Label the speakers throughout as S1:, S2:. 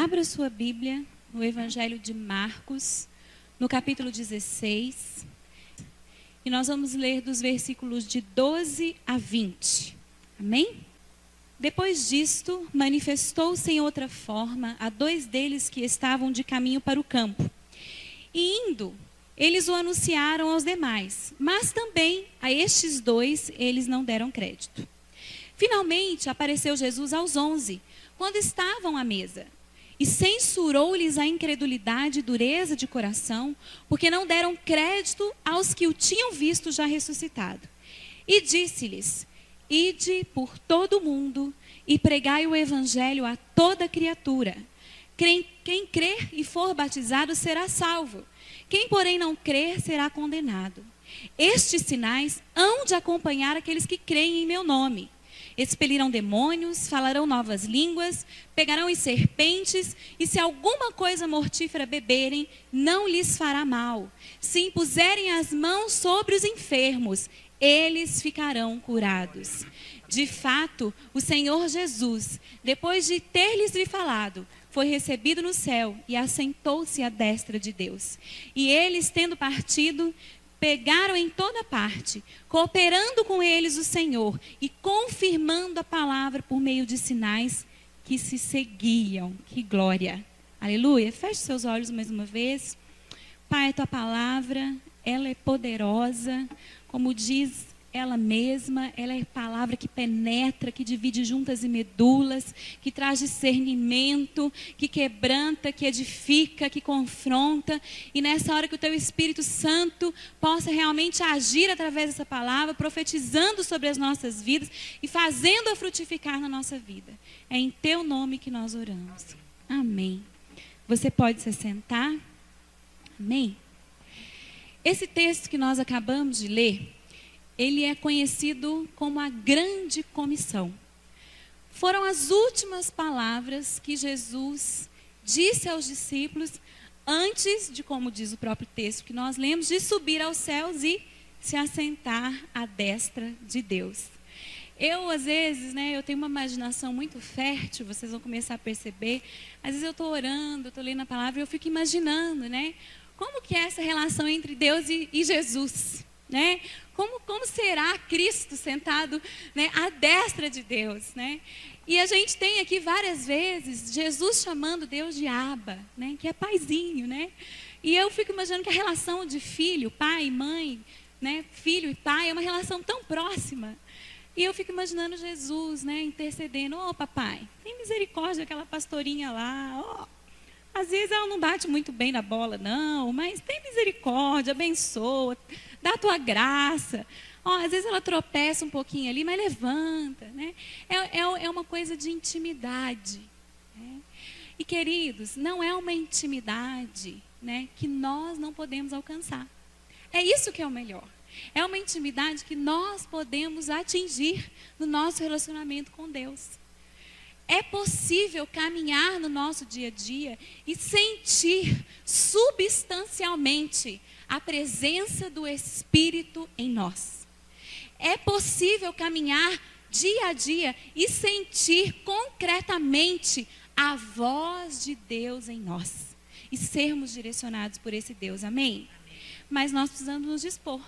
S1: Abra sua Bíblia no Evangelho de Marcos, no capítulo 16. E nós vamos ler dos versículos de 12 a 20. Amém? Depois disto, manifestou-se em outra forma a dois deles que estavam de caminho para o campo. E indo, eles o anunciaram aos demais, mas também a estes dois eles não deram crédito. Finalmente apareceu Jesus aos 11, quando estavam à mesa, e censurou-lhes a incredulidade e dureza de coração, porque não deram crédito aos que o tinham visto já ressuscitado. E disse-lhes: ide por todo o mundo e pregai o evangelho a toda criatura. Quem crer e for batizado será salvo. Quem, porém, não crer será condenado. Estes sinais hão de acompanhar aqueles que creem em meu nome. Expelirão demônios, falarão novas línguas, pegarão em serpentes, e se alguma coisa mortífera beberem, não lhes fará mal. Se impuserem as mãos sobre os enfermos, eles ficarão curados. De fato, o Senhor Jesus, depois de ter-lhes falado, foi recebido no céu e assentou-se à destra de Deus. E eles, tendo partido, pegaram em toda parte, cooperando com eles o Senhor e confirmando a palavra por meio de sinais que se seguiam. Que glória! Aleluia! Feche seus olhos mais uma vez. Pai, a tua palavra, ela é poderosa, como diz ela mesma, ela é palavra que penetra, que divide juntas e medulas, que traz discernimento, que quebranta, que edifica, que confronta. E nessa hora que o teu Espírito Santo possa realmente agir através dessa palavra, profetizando sobre as nossas vidas e fazendo-a frutificar na nossa vida. É em teu nome que nós oramos. Amém. Você pode se sentar? Amém. Esse texto que nós acabamos de ler, ele é conhecido como a Grande Comissão. Foram as últimas palavras que Jesus disse aos discípulos antes de, como diz o próprio texto que nós lemos, de subir aos céus e se assentar à destra de Deus. Eu, às vezes, eu tenho uma imaginação muito fértil, vocês vão começar a perceber. Às vezes eu estou orando, estou lendo a palavra e eu fico imaginando, como que é essa relação entre Deus e Jesus, Como será Cristo sentado, à destra de Deus, E a gente tem aqui várias vezes Jesus chamando Deus de Abba, que é paizinho, E eu fico imaginando que a relação de filho, pai, mãe, filho e pai é uma relação tão próxima. E eu fico imaginando Jesus, intercedendo: ô papai, tem misericórdia daquela pastorinha lá, às vezes ela não bate muito bem na bola, não, mas tem misericórdia, abençoa, dá a tua graça. Às vezes ela tropeça um pouquinho ali, mas levanta, É uma coisa de intimidade. E, queridos, não é uma intimidade, que nós não podemos alcançar. É isso que é o melhor. É uma intimidade que nós podemos atingir no nosso relacionamento com Deus. É possível caminhar no nosso dia a dia e sentir substancialmente a presença do Espírito em nós. É possível caminhar dia a dia e sentir concretamente a voz de Deus em nós. E sermos direcionados por esse Deus, amém? Mas nós precisamos nos dispor.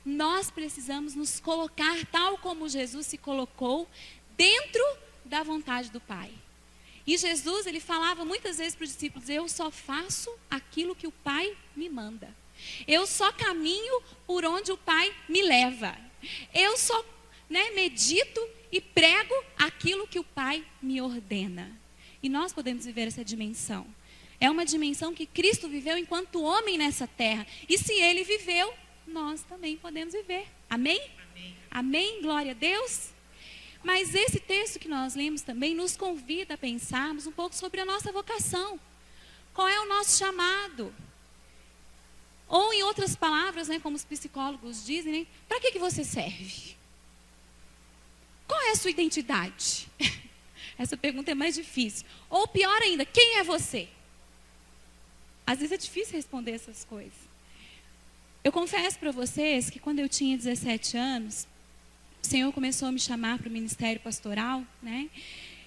S1: Nós precisamos nos colocar tal como Jesus se colocou dentro da vontade do Pai. E Jesus, ele falava muitas vezes para os discípulos: eu só faço aquilo que o Pai me manda. Eu só caminho por onde o Pai me leva. Eu só medito e prego aquilo que o Pai me ordena. E nós podemos viver essa dimensão. É uma dimensão que Cristo viveu enquanto homem nessa terra. E se ele viveu, nós também podemos viver. Amém? Amém. Amém? Glória a Deus. Mas esse texto que nós lemos também nos convida a pensarmos um pouco sobre a nossa vocação. Qual é o nosso chamado? Ou, em outras palavras, como os psicólogos dizem, para que você serve? Qual é a sua identidade? Essa pergunta é mais difícil. Ou pior ainda, quem é você? Às vezes é difícil responder essas coisas. Eu confesso para vocês que quando eu tinha 17 anos, o Senhor começou a me chamar para o ministério pastoral,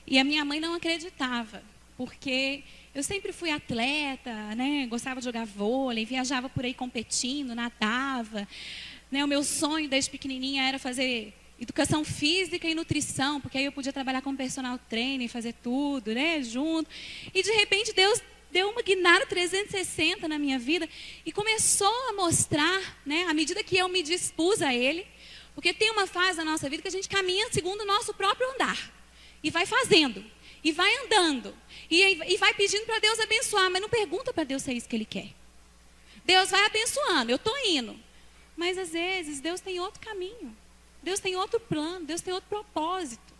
S1: E a minha mãe não acreditava, porque eu sempre fui atleta, né? Gostava de jogar vôlei, viajava por aí competindo, nadava, né? O meu sonho desde pequenininha era fazer educação física e nutrição, porque aí eu podia trabalhar como personal trainer, fazer tudo, né? Junto. E de repente Deus deu uma guinada 360 na minha vida e começou a mostrar, né? À medida que eu me dispus a Ele, porque tem uma fase da nossa vida que a gente caminha segundo o nosso próprio andar e vai fazendo. E vai andando. E vai pedindo para Deus abençoar. Mas não pergunta para Deus se é isso que Ele quer. Deus vai abençoando. Eu estou indo. Mas às vezes Deus tem outro caminho. Deus tem outro plano. Deus tem outro propósito.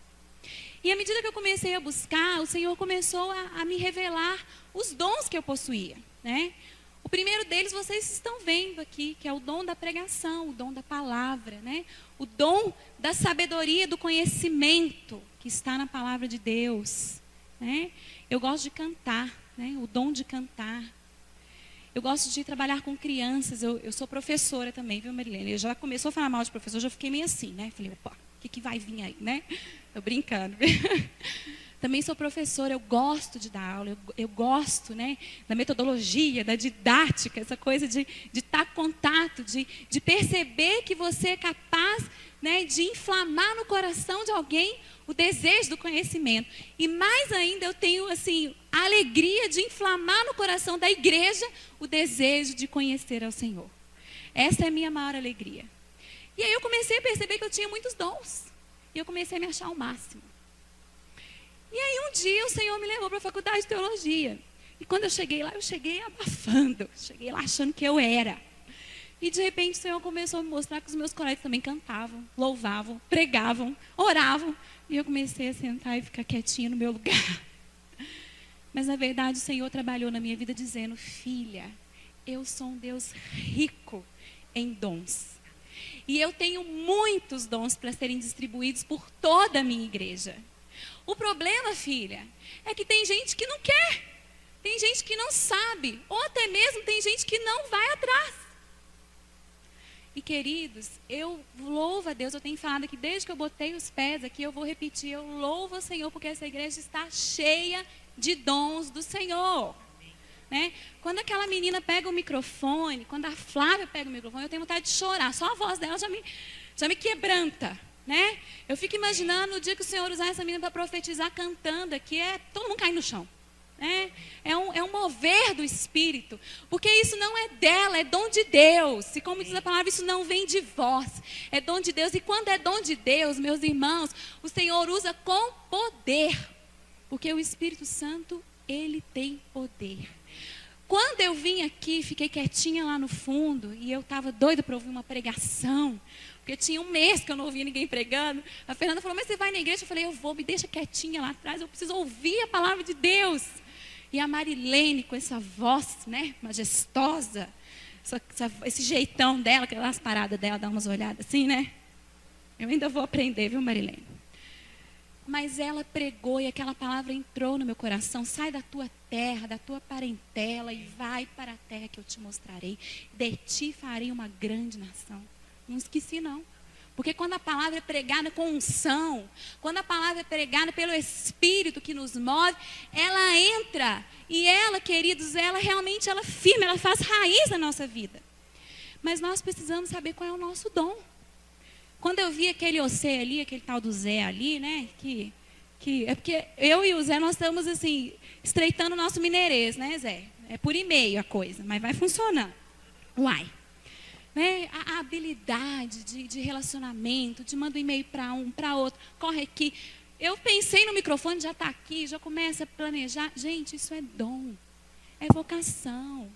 S1: E à medida que eu comecei a buscar, o Senhor começou a me revelar os dons que eu possuía, né? O primeiro deles vocês estão vendo aqui, que é o dom da pregação, o dom da palavra, né? O dom da sabedoria, do conhecimento que está na palavra de Deus, né? Eu gosto de cantar, né? O dom de cantar. Eu gosto de trabalhar com crianças. Eu sou professora também, viu, Marilene? Eu já começou a falar mal de professor, já fiquei meio assim, né? Falei, opa, o que vai vir aí, né? Tô brincando. Também sou professora, eu gosto de dar aula, eu gosto, né, da metodologia, da didática, essa coisa de estar em contato, de perceber que você é capaz, né, de inflamar no coração de alguém o desejo do conhecimento. E mais ainda eu tenho assim, a alegria de inflamar no coração da igreja o desejo de conhecer ao Senhor. Essa é a minha maior alegria. E aí eu comecei a perceber que eu tinha muitos dons. E eu comecei a me achar o máximo. E aí um dia o Senhor me levou para a faculdade de teologia. E quando eu cheguei lá, eu cheguei abafando. Cheguei lá achando que eu era. E de repente o Senhor começou a me mostrar que os meus colegas também cantavam, louvavam, pregavam, oravam. E eu comecei a sentar e ficar quietinha no meu lugar. Mas na verdade o Senhor trabalhou na minha vida dizendo, filha, eu sou um Deus rico em dons. E eu tenho muitos dons para serem distribuídos por toda a minha igreja. O problema, filha, é que tem gente que não quer. Tem gente que não sabe. Ou até mesmo tem gente que não vai atrás. E queridos, eu louvo a Deus. Eu tenho falado aqui desde que eu botei os pés aqui, eu vou repetir. Eu louvo ao Senhor porque essa igreja está cheia de dons do Senhor. Né? Quando aquela menina pega o microfone, quando a Flávia pega o microfone, eu tenho vontade de chorar. Só a voz dela já me quebranta. Né? Eu fico imaginando o dia que o Senhor usar essa menina para profetizar cantando aqui, todo mundo cai no chão. Né? É um mover do Espírito, porque isso não é dela, é dom de Deus. E como diz a palavra, isso não vem de vós, é dom de Deus. E quando é dom de Deus, meus irmãos, o Senhor usa com poder, porque o Espírito Santo, ele tem poder. Quando eu vim aqui, fiquei quietinha lá no fundo, e eu estava doida para ouvir uma pregação, porque tinha um mês que eu não ouvia ninguém pregando. A Fernanda falou, mas você vai na igreja? Eu falei, eu vou, me deixa quietinha lá atrás, eu preciso ouvir a palavra de Deus. E a Marilene, com essa voz, né, majestosa, esse jeitão dela, aquelas paradas dela, dá umas olhadas assim, né? Eu ainda vou aprender, viu, Marilene? Mas ela pregou e aquela palavra entrou no meu coração. Sai da tua terra, da tua parentela e vai para a terra que eu te mostrarei. De ti farei uma grande nação. Não esqueci não. Porque quando a palavra é pregada com unção, quando a palavra é pregada pelo Espírito que nos move, ela entra e ela, queridos, ela realmente firma, ela faz raiz na nossa vida. Mas nós precisamos saber qual é o nosso dom. Quando eu vi aquele Ocê ali, aquele tal do Zé ali, né, que é porque eu e o Zé, nós estamos assim, estreitando o nosso mineirês, né, Zé? É por e-mail a coisa, mas vai funcionar. Uai. Né? A habilidade de relacionamento, de manda um e-mail para um, para outro, corre aqui. Eu pensei no microfone, já está aqui, já começa a planejar. Gente, isso é dom, é vocação.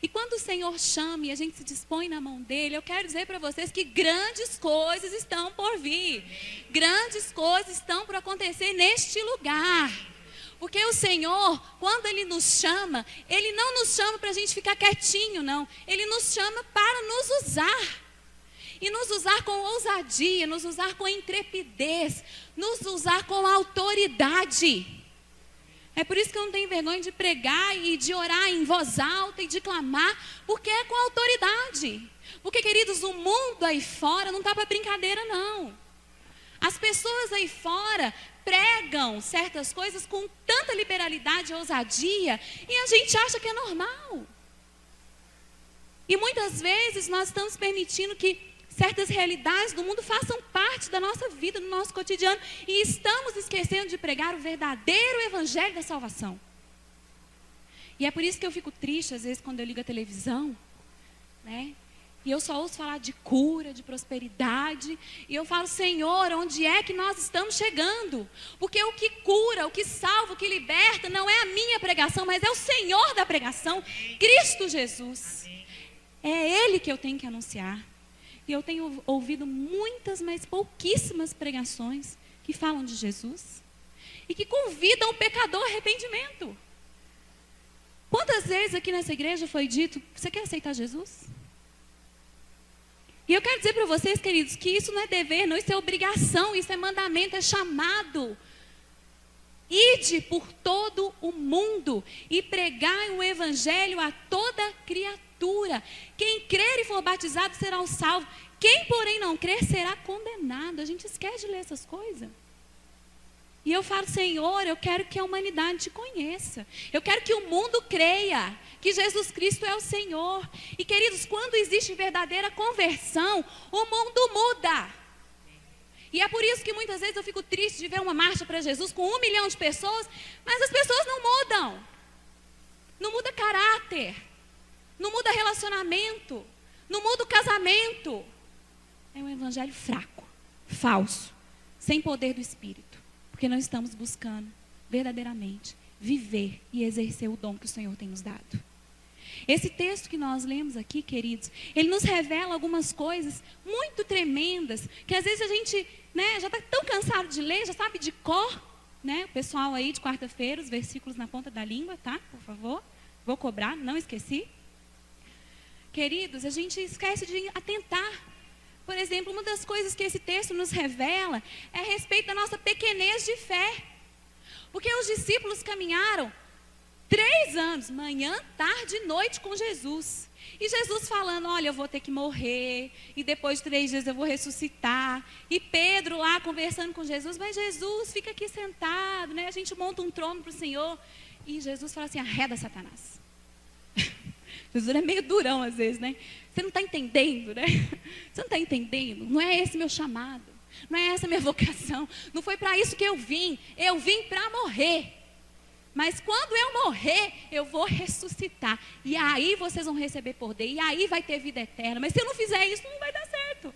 S1: E quando o Senhor chama e a gente se dispõe na mão dele, eu quero dizer para vocês que grandes coisas estão por vir. Grandes coisas estão por acontecer neste lugar. Porque o Senhor, quando Ele nos chama, Ele não nos chama para a gente ficar quietinho, não. Ele nos chama para nos usar. E nos usar com ousadia, nos usar com intrepidez, nos usar com autoridade. É por isso que eu não tenho vergonha de pregar e de orar em voz alta e de clamar, porque é com autoridade. Porque, queridos, o mundo aí fora não está para brincadeira, não. As pessoas aí fora pregam certas coisas com tanta liberalidade e ousadia, e a gente acha que é normal. E muitas vezes nós estamos permitindo que certas realidades do mundo façam parte da nossa vida, do nosso cotidiano, e estamos esquecendo de pregar o verdadeiro evangelho da salvação. E é por isso que eu fico triste, às vezes, quando eu ligo a televisão, né? E eu só ouço falar de cura, de prosperidade, e eu falo, Senhor, onde é que nós estamos chegando? Porque o que cura, o que salva, o que liberta, não é a minha pregação, mas é o Senhor da pregação, Cristo Jesus. É Ele que eu tenho que anunciar. E eu tenho ouvido muitas, mas pouquíssimas pregações que falam de Jesus e que convidam o pecador ao arrependimento. Quantas vezes aqui nessa igreja foi dito, você quer aceitar Jesus? E eu quero dizer para vocês, queridos, que isso não é dever, não, isso é obrigação, isso é mandamento, é chamado. Ide por todo o mundo e pregai o evangelho a toda criatura. Quem crer e for batizado será o salvo. Quem, porém, não crer será condenado. A gente esquece de ler essas coisas. E eu falo, Senhor, eu quero que a humanidade te conheça. Eu quero que o mundo creia que Jesus Cristo é o Senhor. E, queridos, quando existe verdadeira conversão, o mundo muda. E é por isso que muitas vezes eu fico triste de ver uma marcha para Jesus com 1 milhão de pessoas, mas as pessoas não mudam. Não muda caráter. Não muda relacionamento. Não muda o casamento. É um evangelho fraco, falso, sem poder do Espírito. Porque não estamos buscando verdadeiramente viver e exercer o dom que o Senhor tem nos dado. Esse texto que nós lemos aqui, queridos, ele nos revela algumas coisas muito tremendas, que às vezes a gente, né, já está tão cansado de ler, já sabe de cor, né? O pessoal aí de quarta-feira, os versículos na ponta da língua, tá? Por favor, vou cobrar, não esqueci. Queridos, a gente esquece de atentar. Por exemplo, uma das coisas que esse texto nos revela é a respeito da nossa pequenez de fé. Porque os discípulos caminharam 3 anos, manhã, tarde e noite com Jesus. E Jesus falando, olha, eu vou ter que morrer, e depois de 3 dias eu vou ressuscitar. E Pedro lá conversando com Jesus, mas Jesus, fica aqui sentado, né? A gente monta um trono para o Senhor. E Jesus fala assim, arreda Satanás. Jesus é meio durão às vezes, né? Você não está entendendo, né? Você não está entendendo. Não é esse meu chamado. Não é essa minha vocação. Não foi para isso que eu vim. Eu vim para morrer. Mas quando eu morrer, eu vou ressuscitar. E aí vocês vão receber poder. E aí vai ter vida eterna. Mas se eu não fizer isso, não vai dar certo.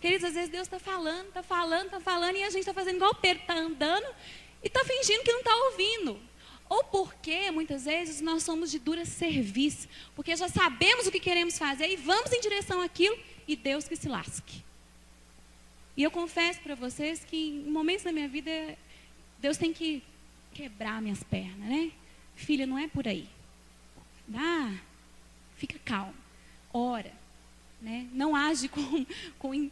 S1: Queridos, às vezes Deus está falando, está falando, está falando. E a gente está fazendo igual o Pedro, está andando e está fingindo que não está ouvindo. Ou porque, muitas vezes, nós somos de dura serviço. Porque já sabemos o que queremos fazer e vamos em direção àquilo e Deus que se lasque. E eu confesso para vocês que em momentos da minha vida, Deus tem que quebrar minhas pernas, né? Filha, não é por aí. Fica calma. Ora, né? Não age com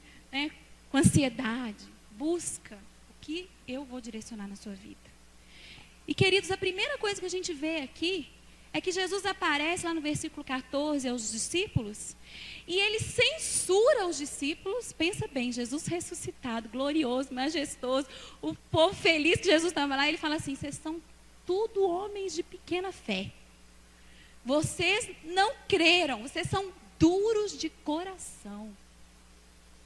S1: ansiedade. Busca o que eu vou direcionar na sua vida. E, queridos, a primeira coisa que a gente vê aqui é que Jesus aparece lá no versículo 14 aos discípulos e ele censura os discípulos. Pensa bem, Jesus ressuscitado, glorioso, majestoso, o povo feliz que Jesus estava lá. Ele fala assim, vocês são tudo homens de pequena fé. Vocês não creram, vocês são duros de coração.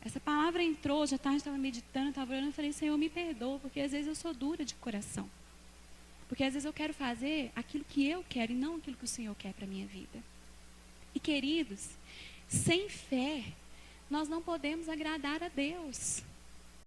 S1: Essa palavra entrou, já estava meditando, estava orando, eu falei, Senhor, me perdoa, porque às vezes eu sou dura de coração. Porque às vezes eu quero fazer aquilo que eu quero e não aquilo que o Senhor quer para a minha vida. E, queridos, sem fé, nós não podemos agradar a Deus.